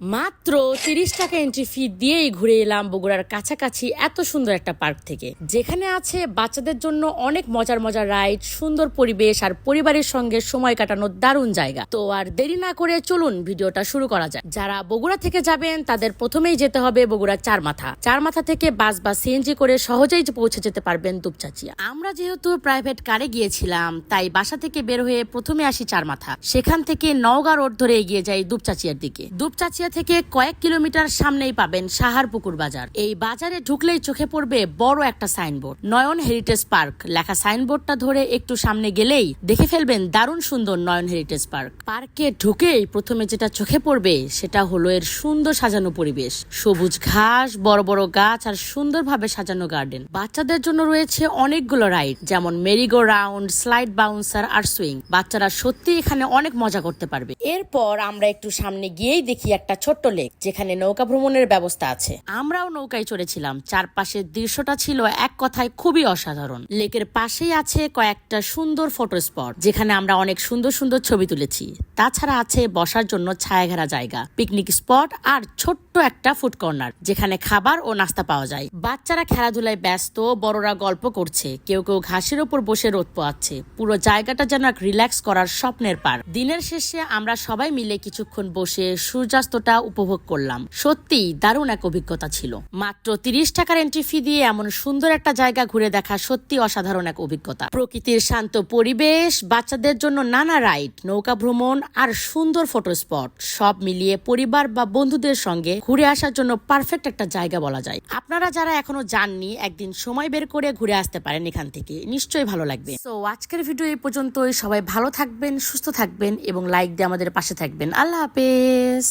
মাত্র ৩০ টাকা entry fee দিয়েই ঘুরে এলাম বগুড়ার কাছাকাছি এত সুন্দর একটা পার্ক থেকে, যেখানে আছে বাচ্চাদের জন্য অনেক মজার মজার রাইড, সুন্দর পরিবেশ আর পরিবারের সঙ্গে সময় কাটানোর দারুণ জায়গা। তো আর দেরি না করে চলুন ভিডিওটা শুরু করা যায়। যারা বগুড়া থেকে যাবেন তাদের প্রথমেই যেতে হবে বগুড়া চারমাথা থেকে বাস বা সিএনজি করে সহজেই পৌঁছে যেতে পারবেন দুপচাচিয়া। আমরা যেহেতু প্রাইভেট কারে গিয়েছিলাম তাই বাসা থেকে বের হয়ে প্রথমে আসি চারমাথা, সেখান থেকে নওগাঁ রোড ধরে এগিয়ে যাই দুপচাচিয়ার দিকে। দুপচাচিয়া থেকে কয়েক কিলোমিটার সামনেই পাবেন সাহারপুকুর বাজার। এই বাজারে ঢুকলেই চোখে পড়বে বড় একটা সাইনবোর্ড, নয়ন হেরিটেজ পার্ক লেখা। সাইনবোর্ডটা ধরে একটু সামনে গেলেই দেখে ফেলবেন দারুণ সুন্দর নয়ন হেরিটেজ পার্ক। পার্কে ঢুকেই প্রথমে যেটা চোখে পড়বে সেটা হলো এর সুন্দর সাজানো পরিবেশ, সবুজ ঘাস, বড় বড় গাছ আর সুন্দরভাবে সাজানো গার্ডেন। বাচ্চাদের জন্য রয়েছে অনেকগুলো রাইড, যেমন মেরিগো রাউন্ড, স্লাইড বাউন্সার আর সুইং। বাচ্চারা সত্যি এখানে অনেক মজা করতে পারবে। এরপর আমরা একটু সামনে গিয়েই দেখি একটা ছোট্ট লেক, যেখানে নৌকা ভ্রমণের ব্যবস্থা আছে। আমরাও নৌকায় চড়েছিলাম। চারপাশের দৃশ্যটা ছিল এক কথায় খুবই অসাধারণ। লেকের পাশেই আছে কয়েকটা সুন্দর ফটো স্পট, যেখানে আমরা অনেক সুন্দর সুন্দর ছবি তুলেছি। তাছাড়া আছে বসার জন্য ছায়াঘেরা জায়গা, পিকনিক স্পট আর ছোট্ট একটা ফুড কর্নার, যেখানে খাবার ও নাস্তা পাওয়া যায়। বাচ্চারা খেলাধুলায় ব্যস্ত, বড়রা গল্প করছে, কেউ কেউ ঘাসের উপর বসে রোদ পোয়াচ্ছে। পুরো জায়গাটা যেন এক রিল্যাক্স করার স্বপ্নের পার্ক। দিনের শেষে আমরা সবাই মিলে কিছুক্ষণ বসে সূর্যাস্তটা উপভোগ করলাম। সত্যি দারুণ এক অভিজ্ঞতা ছিল। মাত্র ৩০ টাকার এন্ট্রি ফি দিয়ে এমন সুন্দর একটা জায়গা ঘুরে দেখা সত্যি অসাধারণ এক অভিজ্ঞতা। প্রকৃতির শান্ত পরিবেশ, বাচ্চাদের জন্য নানা রাইড, নৌকা ভ্রমণ আর সুন্দর ফটো স্পট, সব মিলিয়ে পরিবার বা বন্ধুদের সঙ্গে ঘুরে আসার জন্য পারফেক্ট একটা জায়গা বলা যায়। আপনারা যারা এখনো যাননি, একদিন সময় বের করে ঘুরে আসতে পারেন এখান থেকে, নিশ্চয়ই ভালো লাগবে। তো আজকের ভিডিও এই পর্যন্তই। সবাই ভালো থাকবেন, সুস্থ থাকবেন এবং লাইক দিয়ে আমাদের পাশে থাকবেন। আল্লাহ হাফেজ।